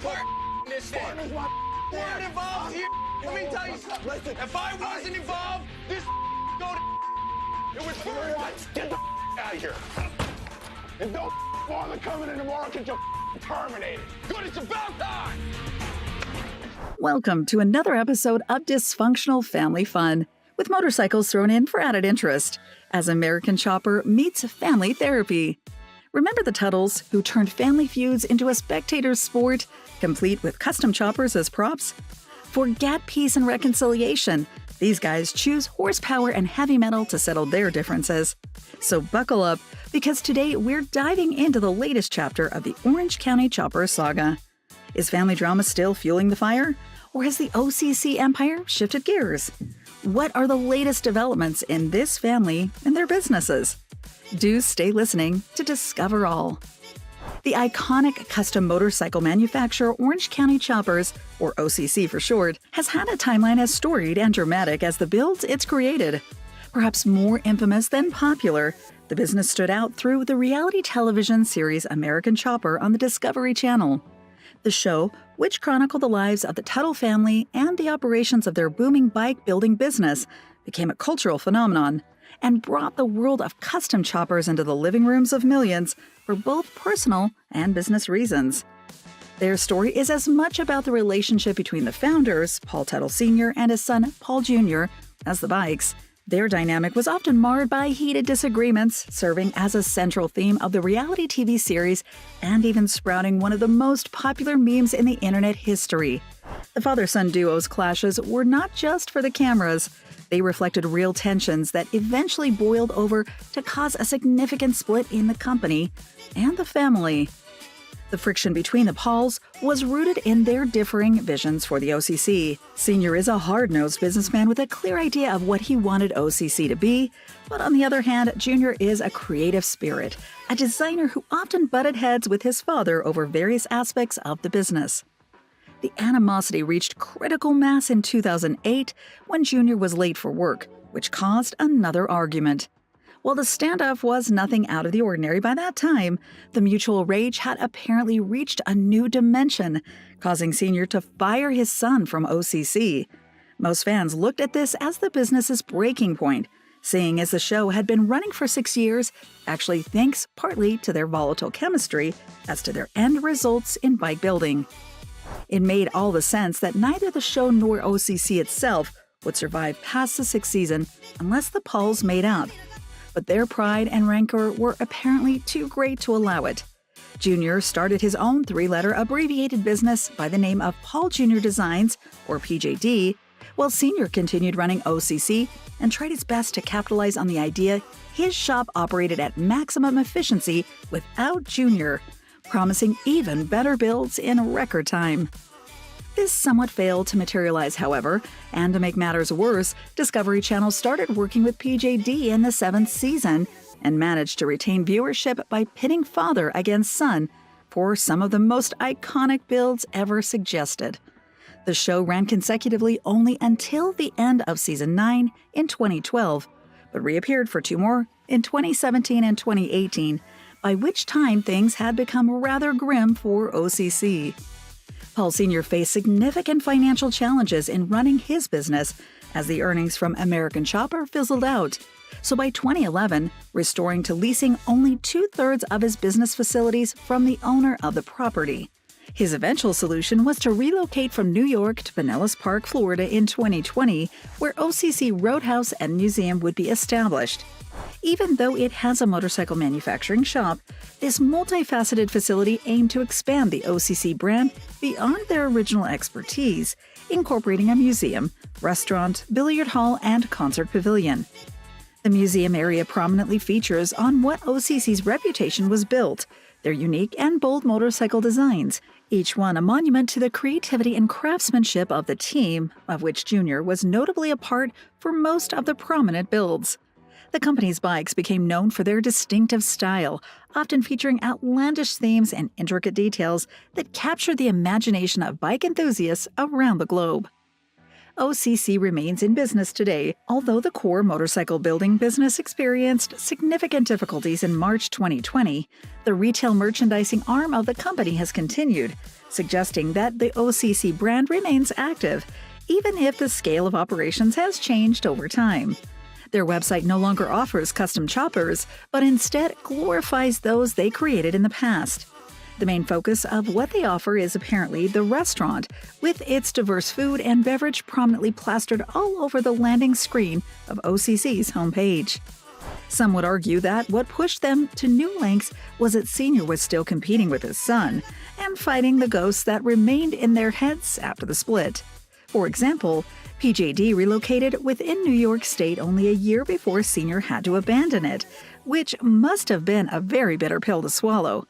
We're this thing. We're involved here. Let me tell you something. Listen, if I wasn't involved, this go to. It was first. Get the out of here. And don't bother coming in tomorrow because you're terminated. Good, it's about time. Welcome to another episode of Dysfunctional Family Fun, with motorcycles thrown in for added interest, as American Chopper meets family therapy. Remember the Tuttles, who turned family feuds into a spectator's sport, complete with custom choppers as props? Forget peace and reconciliation. These guys choose horsepower and heavy metal to settle their differences. So buckle up, because today we're diving into the latest chapter of the Orange County Chopper saga. Is family drama still fueling the fire? Or has the OCC empire shifted gears? What are the latest developments in this family and their businesses? Do stay listening to discover all. The iconic custom motorcycle manufacturer Orange County Choppers, or OCC for short, has had a timeline as storied and dramatic as the builds it's created. Perhaps more infamous than popular, the business stood out through the reality television series American Chopper on the Discovery Channel. The show, which chronicled the lives of the Tuttle family and the operations of their booming bike-building business, became a cultural phenomenon and brought the world of custom choppers into the living rooms of millions for both personal and business reasons. Their story is as much about the relationship between the founders, Paul Teutul Sr. and his son, Paul Jr., as the bikes. Their dynamic was often marred by heated disagreements, serving as a central theme of the reality TV series and even sprouting one of the most popular memes in the internet history. The father-son duo's clashes were not just for the cameras. They reflected real tensions that eventually boiled over to cause a significant split in the company and the family. The friction between the Pauls was rooted in their differing visions for the OCC. Sr. is a hard-nosed businessman with a clear idea of what he wanted OCC to be, but on the other hand, Jr. is a creative spirit, a designer who often butted heads with his father over various aspects of the business. The animosity reached critical mass in 2008 when Jr. was late for work, which caused another argument. While the standoff was nothing out of the ordinary by that time, the mutual rage had apparently reached a new dimension, causing Sr. to fire his son from OCC. Most fans looked at this as the business's breaking point, seeing as the show had been running for 6 years, actually thanks partly to their volatile chemistry as to their end results in bike building. It made all the sense that neither the show nor OCC itself would survive past the 6th season unless the Pauls made up. But their pride and rancor were apparently too great to allow it. Jr. started his own 3-letter abbreviated business by the name of Paul Jr. Designs, or PJD, while Sr. continued running OCC and tried his best to capitalize on the idea his shop operated at maximum efficiency without Jr., promising even better builds in record time. This somewhat failed to materialize, however, and to make matters worse, Discovery Channel started working with PJD in the 7th season and managed to retain viewership by pitting father against son for some of the most iconic builds ever suggested. The show ran consecutively only until the end of Season 9 in 2012, but reappeared for 2 more in 2017 and 2018, by which time things had become rather grim for OCC. Paul Sr. faced significant financial challenges in running his business as the earnings from American Chopper fizzled out. So by 2011, restoring to leasing only 2/3 of his business facilities from the owner of the property. His eventual solution was to relocate from New York to Pinellas Park, Florida in 2020, where OCC Road House and Museum would be established. Even though it has a motorcycle manufacturing shop, this multifaceted facility aimed to expand the OCC brand beyond their original expertise, incorporating a museum, restaurant, billiard hall, and concert pavilion. The museum area prominently features on what OCC's reputation was built, their unique and bold motorcycle designs, each one a monument to the creativity and craftsmanship of the team, of which Jr. was notably a part for most of the prominent builds. The company's bikes became known for their distinctive style, often featuring outlandish themes and intricate details that captured the imagination of bike enthusiasts around the globe. OCC remains in business today, although the core motorcycle building business experienced significant difficulties in March 2020. The retail merchandising arm of the company has continued, suggesting that the OCC brand remains active, even if the scale of operations has changed over time. Their website no longer offers custom choppers, but instead glorifies those they created in the past. The main focus of what they offer is apparently the restaurant, with its diverse food and beverage prominently plastered all over the landing screen of OCC's homepage. Some would argue that what pushed them to new lengths was that Sr. was still competing with his son and fighting the ghosts that remained in their heads after the split. For example, PJD relocated within New York State only a year before Sr. had to abandon it, which must have been a very bitter pill to swallow.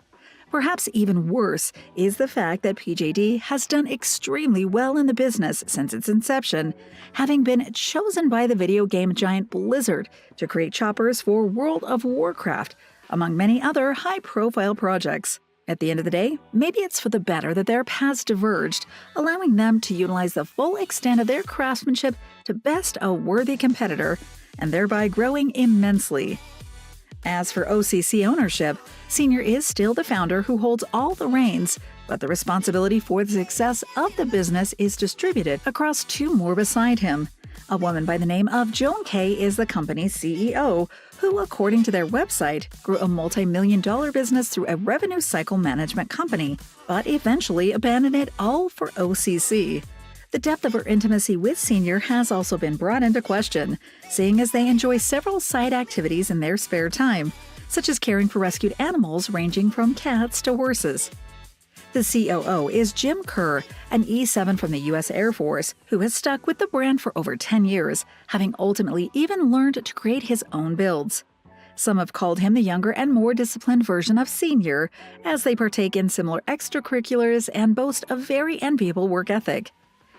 Perhaps even worse is the fact that PJD has done extremely well in the business since its inception, having been chosen by the video game giant Blizzard to create choppers for World of Warcraft, among many other high-profile projects. At the end of the day, maybe it's for the better that their paths diverged, allowing them to utilize the full extent of their craftsmanship to best a worthy competitor, and thereby growing immensely. As for OCC ownership, Sr. is still the founder who holds all the reins, but the responsibility for the success of the business is distributed across two more beside him. A woman by the name of Joan Kay is the company's CEO, who, according to their website, grew a multi-million-dollar business through a revenue cycle management company, but eventually abandoned it all for OCC. The depth of her intimacy with Sr. has also been brought into question, seeing as they enjoy several side activities in their spare time, such as caring for rescued animals ranging from cats to horses. The COO is Jim Kerr, an E7 from the U.S. Air Force, who has stuck with the brand for over 10 years, having ultimately even learned to create his own builds. Some have called him the younger and more disciplined version of Sr., as they partake in similar extracurriculars and boast a very enviable work ethic.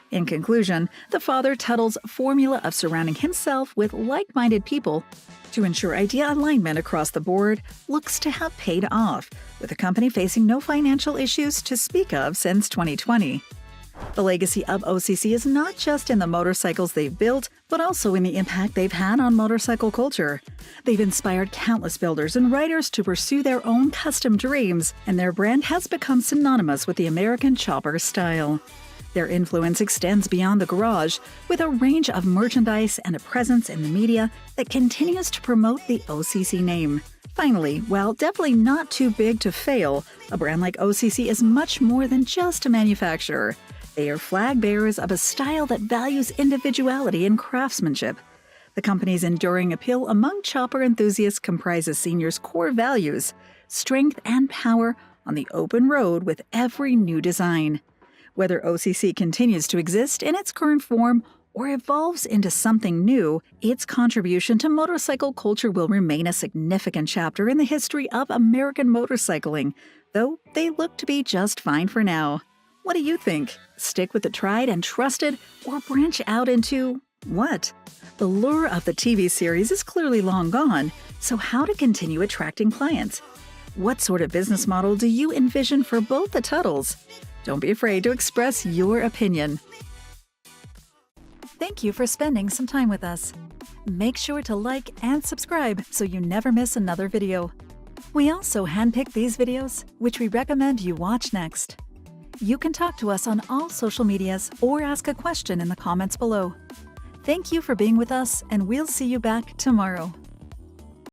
In conclusion, the father Tuttle's formula of surrounding himself with like-minded people to ensure idea alignment across the board looks to have paid off, with the company facing no financial issues to speak of since 2020. The legacy of OCC is not just in the motorcycles they've built, but also in the impact they've had on motorcycle culture. They've inspired countless builders and writers to pursue their own custom dreams, and their brand has become synonymous with the American chopper style. Their influence extends beyond the garage, with a range of merchandise and a presence in the media that continues to promote the OCC name. Finally, while definitely not too big to fail, a brand like OCC is much more than just a manufacturer. They are flag bearers of a style that values individuality and craftsmanship. The company's enduring appeal among chopper enthusiasts comprises Sr.'s core values: strength and power on the open road with every new design. Whether OCC continues to exist in its current form or evolves into something new, its contribution to motorcycle culture will remain a significant chapter in the history of American motorcycling, though they look to be just fine for now. What do you think? Stick with the tried and trusted, or branch out into what? The lure of the TV series is clearly long gone, so how to continue attracting clients? What sort of business model do you envision for both the Tuttles? Don't be afraid to express your opinion. Thank you for spending some time with us. Make sure to like and subscribe so you never miss another video. We also handpick these videos, which we recommend you watch next. You can talk to us on all social medias or ask a question in the comments below. Thank you for being with us, and we'll see you back tomorrow.